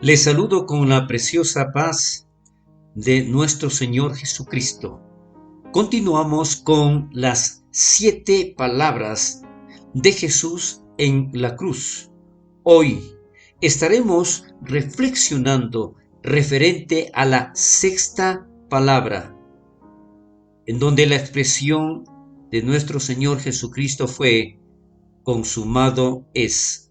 Les saludo con la preciosa paz de nuestro Señor Jesucristo. Continuamos con las 7 palabras de Jesús en la cruz. Hoy estaremos reflexionando referente a la 6ª palabra, en donde la expresión de nuestro Señor Jesucristo fue: consumado es.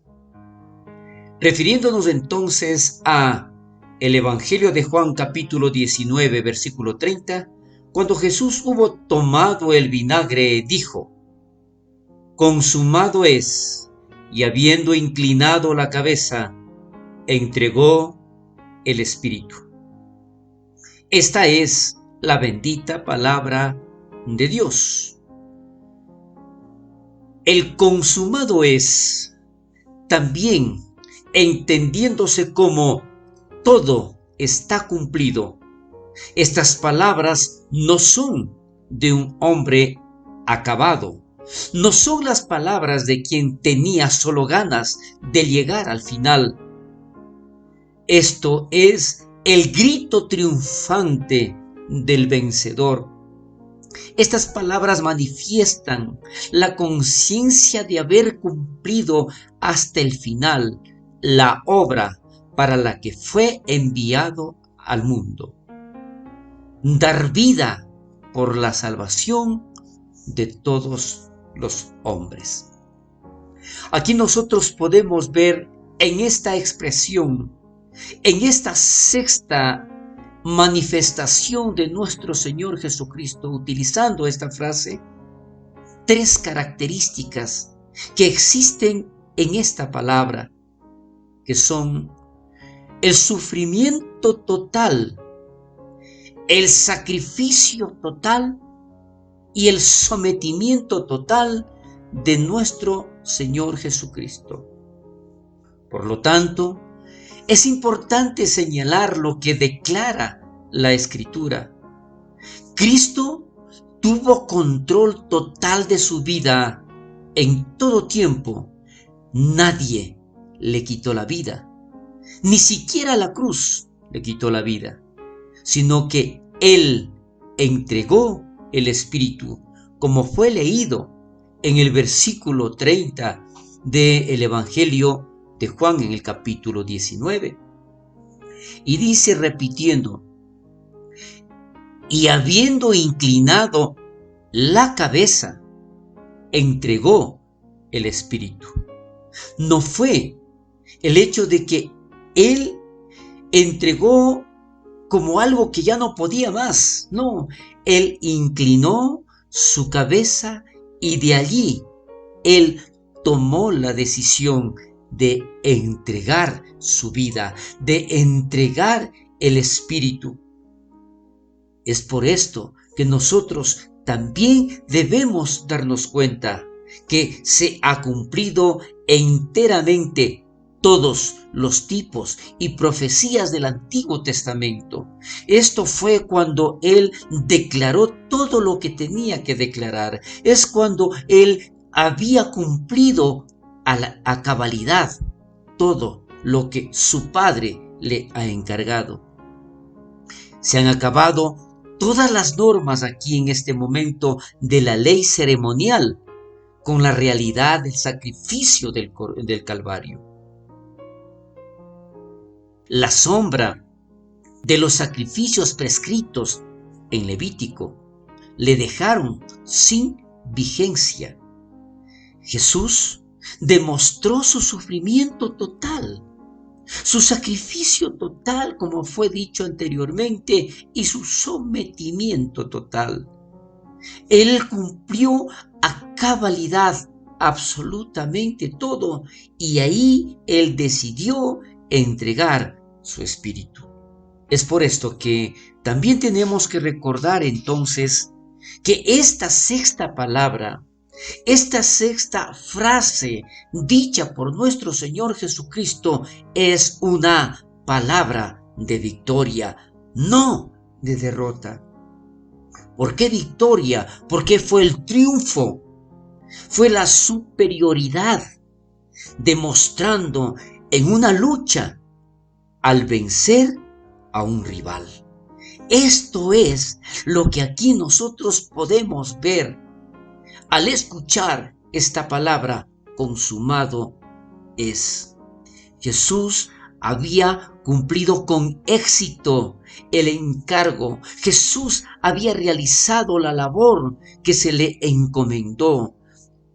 Refiriéndonos entonces a el Evangelio de Juan capítulo 19 versículo 30, cuando Jesús hubo tomado el vinagre, dijo: consumado es, y habiendo inclinado la cabeza, entregó el Espíritu. Esta es la bendita palabra de Dios. El consumado es también entendiéndose como todo está cumplido. Estas palabras no son de un hombre acabado, no son las palabras de quien tenía solo ganas de llegar al final. Esto es el grito triunfante del vencedor. Estas palabras manifiestan la conciencia de haber cumplido hasta el final la obra para la que fue enviado al mundo. Dar vida por la salvación de todos los hombres. Aquí nosotros podemos ver en esta expresión, en esta 6ª manifestación de nuestro Señor Jesucristo, utilizando esta frase, 3 características que existen en esta palabra, que son el sufrimiento total, el sacrificio total y el sometimiento total de nuestro Señor Jesucristo. Por lo tanto, es importante señalar lo que declara la Escritura. Cristo tuvo control total de su vida en todo tiempo. Nadie le quitó la vida, ni siquiera la cruz le quitó la vida, sino que Él entregó el Espíritu, como fue leído en el versículo 30 del Evangelio de Juan en el capítulo 19. Y dice, repitiendo: y habiendo inclinado la cabeza, entregó el Espíritu. No fue el hecho de que Él entregó como algo que ya no podía más. No, Él inclinó su cabeza y de allí Él tomó la decisión de entregar su vida, de entregar el Espíritu. Es por esto que nosotros también debemos darnos cuenta que se ha cumplido enteramente todos los tipos y profecías del Antiguo Testamento. Esto fue cuando Él declaró todo lo que tenía que declarar. Es cuando Él había cumplido a cabalidad todo lo que su Padre le ha encargado. Se han acabado todas las normas aquí en este momento de la ley ceremonial con la realidad del sacrificio del Calvario. La sombra de los sacrificios prescritos en Levítico le dejaron sin vigencia. Jesús demostró su sufrimiento total, su sacrificio total, como fue dicho anteriormente, y su sometimiento total. Él cumplió a cabalidad absolutamente todo, y ahí Él decidió entregar su Espíritu. Es por esto que también tenemos que recordar entonces que esta 6ª palabra, esta 6ª frase dicha por nuestro Señor Jesucristo es una palabra de victoria, no de derrota. ¿Por qué victoria? Porque fue el triunfo, fue la superioridad, demostrando en una lucha al vencer a un rival. Esto es lo que aquí nosotros podemos ver al escuchar esta palabra: consumado es. Jesús había cumplido con éxito el encargo. Jesús había realizado la labor que se le encomendó.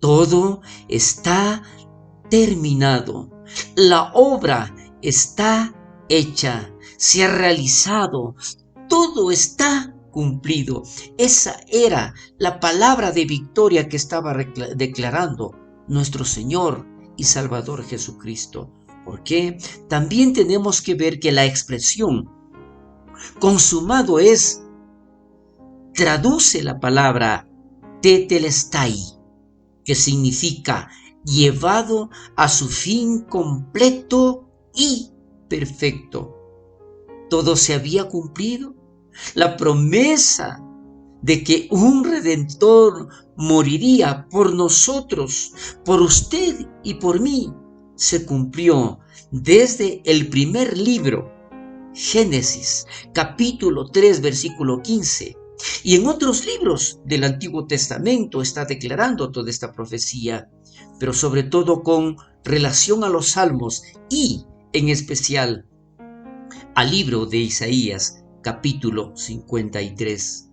Todo está terminado. La obra está hecha. Se ha realizado. Todo está cumplido. Esa era la palabra de victoria que estaba declarando nuestro Señor y Salvador Jesucristo. Porque también tenemos que ver que la expresión consumado es traduce la palabra tetelestai, que significa llevado a su fin completo y perfecto. Todo se había cumplido. La promesa de que un Redentor moriría por nosotros, por usted y por mí, se cumplió desde el primer libro, Génesis, capítulo 3, versículo 15. Y en otros libros del Antiguo Testamento está declarando toda esta profecía, pero sobre todo con relación a los Salmos y en especial al libro de Isaías, capítulo 53,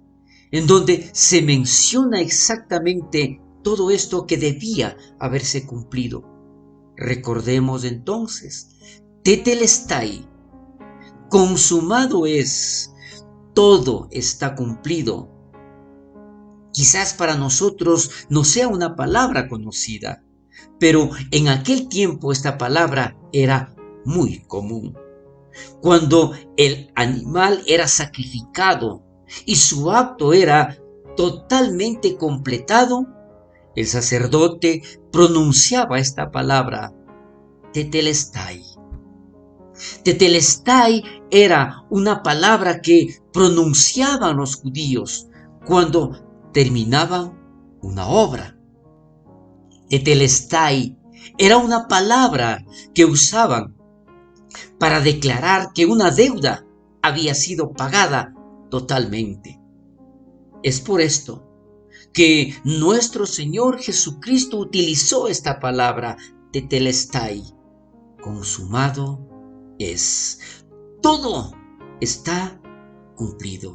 en donde se menciona exactamente todo esto que debía haberse cumplido. Recordemos entonces, tetelestai, consumado es, todo está cumplido. Quizás para nosotros no sea una palabra conocida, pero en aquel tiempo esta palabra era muy común. Cuando el animal era sacrificado y su acto era totalmente completado, el sacerdote pronunciaba esta palabra, tetelestai. Tetelestai era una palabra que pronunciaban los judíos cuando terminaban una obra. Tetelestai era una palabra que usaban para declarar que una deuda había sido pagada totalmente. Es por esto que nuestro Señor Jesucristo utilizó esta palabra, tetelestai, consumado es. Todo está cumplido.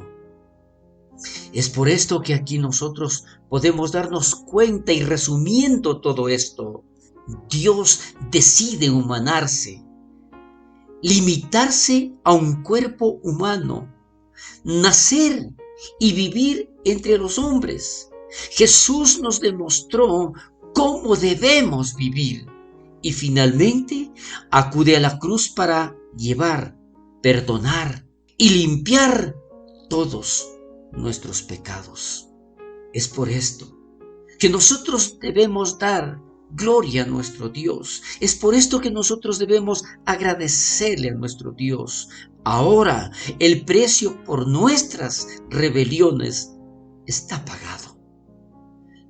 Es por esto que aquí nosotros podemos darnos cuenta, y resumiendo todo esto, Dios decide humanarse, limitarse a un cuerpo humano, nacer y vivir entre los hombres. Jesús nos demostró cómo debemos vivir y finalmente acude a la cruz para llevar, perdonar y limpiar todos nuestros pecados. Es por esto que nosotros debemos dar gloria a nuestro Dios. Es por esto que nosotros debemos agradecerle a nuestro Dios. Ahora el precio por nuestras rebeliones está pagado.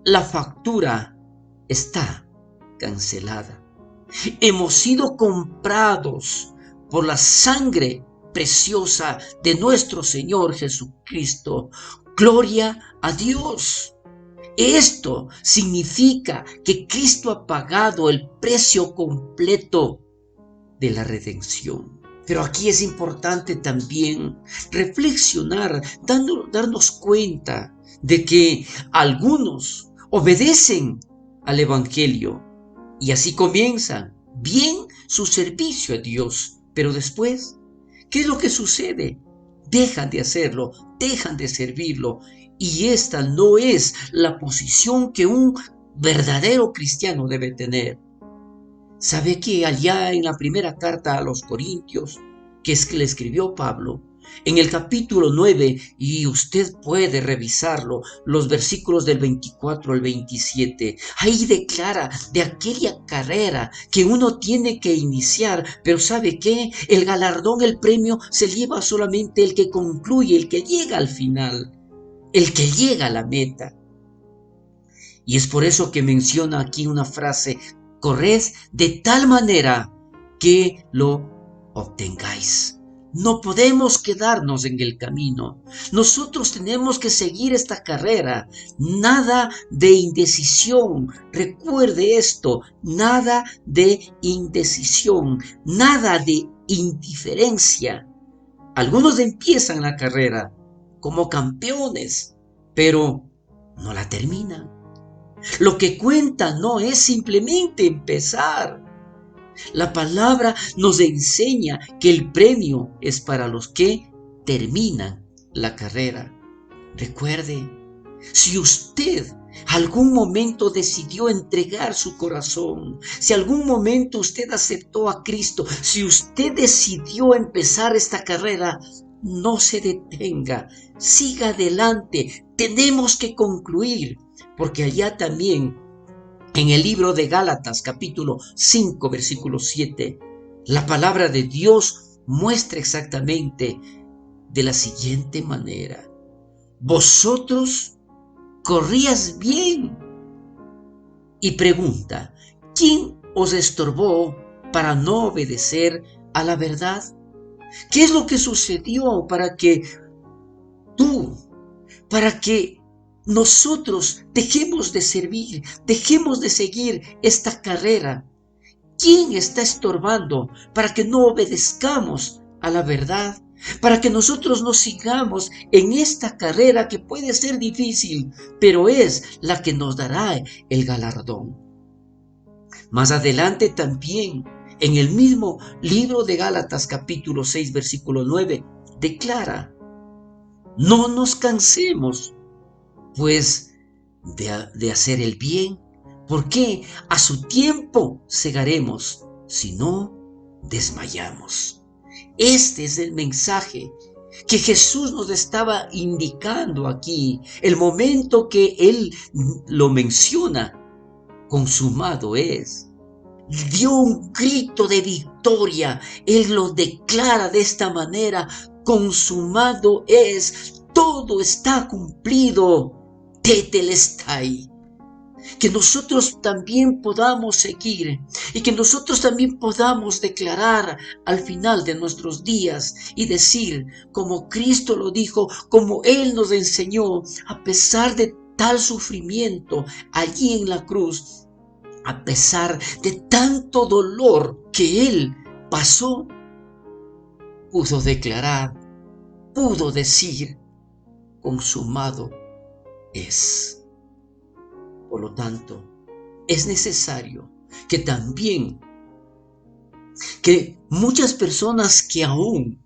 La factura está cancelada. Hemos sido comprados por la sangre preciosa de nuestro Señor Jesucristo. Gloria a Dios. Esto significa que Cristo ha pagado el precio completo de la redención. Pero aquí es importante también reflexionar, darnos cuenta de que algunos obedecen al Evangelio y así comienzan bien su servicio a Dios. Pero después, ¿qué es lo que sucede? Dejan de hacerlo, dejan de servirlo. Y esta no es la posición que un verdadero cristiano debe tener. ¿Sabe que allá en la primera carta a los Corintios, que es que le escribió Pablo, en el capítulo 9, y usted puede revisarlo, los versículos del 24 al 27, ahí declara de aquella carrera que uno tiene que iniciar, pero ¿sabe qué? El galardón, el premio, se lleva solamente el que concluye, el que llega al final, el que llega a la meta. Y es por eso que menciona aquí una frase: corred de tal manera que lo obtengáis. No podemos quedarnos en el camino. Nosotros tenemos que seguir esta carrera. Nada de indecisión. Recuerde esto. Nada de indecisión. Nada de indiferencia. Algunos empiezan la carrera como campeones, pero no la terminan. Lo que cuenta no es simplemente empezar. La palabra nos enseña que el premio es para los que terminan la carrera. Recuerde, si usted algún momento decidió entregar su corazón, si algún momento usted aceptó a Cristo, si usted decidió empezar esta carrera, no se detenga, siga adelante. Tenemos que concluir, porque allá también en el libro de Gálatas, capítulo 5, versículo 7, la palabra de Dios muestra exactamente de la siguiente manera: vosotros corrías bien. Y pregunta, ¿quién os estorbó para no obedecer a la verdad? ¿Qué es lo que sucedió para que nosotros dejemos de servir, dejemos de seguir esta carrera? ¿Quién está estorbando para que no obedezcamos a la verdad? Para que nosotros no sigamos en esta carrera que puede ser difícil, pero es la que nos dará el galardón. Más adelante también, en el mismo libro de Gálatas, capítulo 6, versículo 9, declara: no nos cansemos pues de hacer el bien, porque a su tiempo segaremos, si no desmayamos. Este es el mensaje que Jesús nos estaba indicando aquí. El momento que Él lo menciona, consumado es. Dio un grito de victoria. Él lo declara de esta manera: consumado es, todo está cumplido. Tetelestai. Que nosotros también podamos seguir y que nosotros también podamos declarar al final de nuestros días y decir, como Cristo lo dijo, como Él nos enseñó, a pesar de tal sufrimiento allí en la cruz, a pesar de tanto dolor que Él pasó, pudo declarar, pudo decir: consumado es. Por lo tanto, es necesario que también, que muchas personas que aún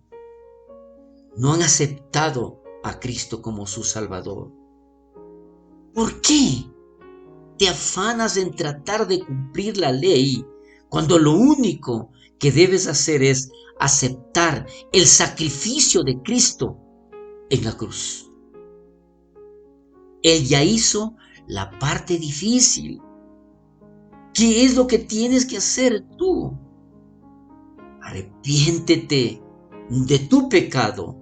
no han aceptado a Cristo como su Salvador, ¿por qué te afanas en tratar de cumplir la ley cuando lo único que debes hacer es aceptar el sacrificio de Cristo en la cruz? Él ya hizo la parte difícil. ¿Qué es lo que tienes que hacer tú? Arrepiéntete de tu pecado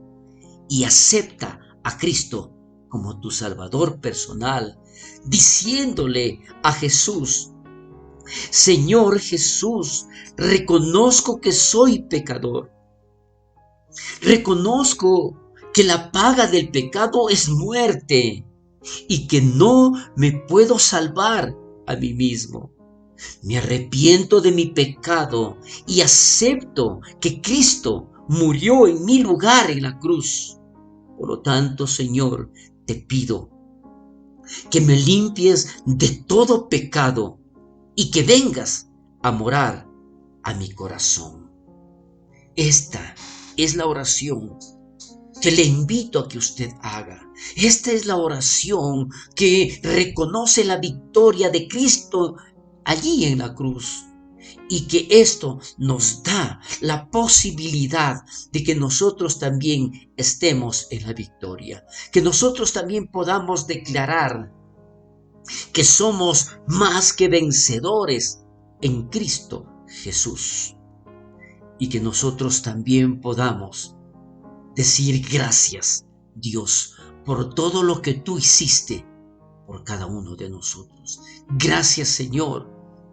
y acepta a Cristo como tu Salvador personal, diciéndole a Jesús: Señor Jesús, reconozco que soy pecador. Reconozco que la paga del pecado es muerte y que no me puedo salvar a mí mismo. Me arrepiento de mi pecado y acepto que Cristo murió en mi lugar en la cruz. Por lo tanto, Señor, te pido que me limpies de todo pecado y que vengas a morar a mi corazón. Esta es la oración que le invito a que usted haga. Esta es la oración que reconoce la victoria de Cristo allí en la cruz, y que esto nos da la posibilidad de que nosotros también estemos en la victoria, que nosotros también podamos declarar que somos más que vencedores en Cristo Jesús, y que nosotros también podamos decir: gracias, Dios, por todo lo que tú hiciste por cada uno de nosotros. Gracias, Señor,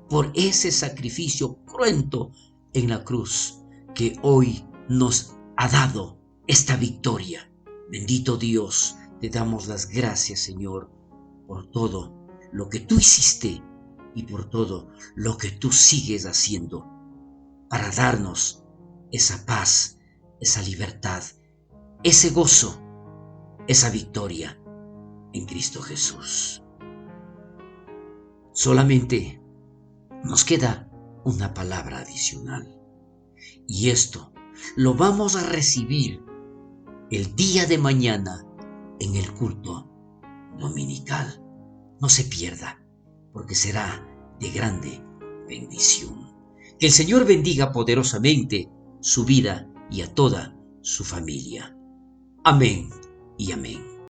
por ese sacrificio cruento en la cruz que hoy nos ha dado esta victoria. Bendito Dios, te damos las gracias, Señor, por todo lo que tú hiciste y por todo lo que tú sigues haciendo para darnos esa paz, esa libertad, ese gozo, esa victoria en Cristo Jesús. Solamente nos queda una palabra adicional, y esto lo vamos a recibir el día de mañana en el culto dominical. No se pierda, porque será de grande bendición. Que el Señor bendiga poderosamente su vida y a toda su familia. Amén y amén.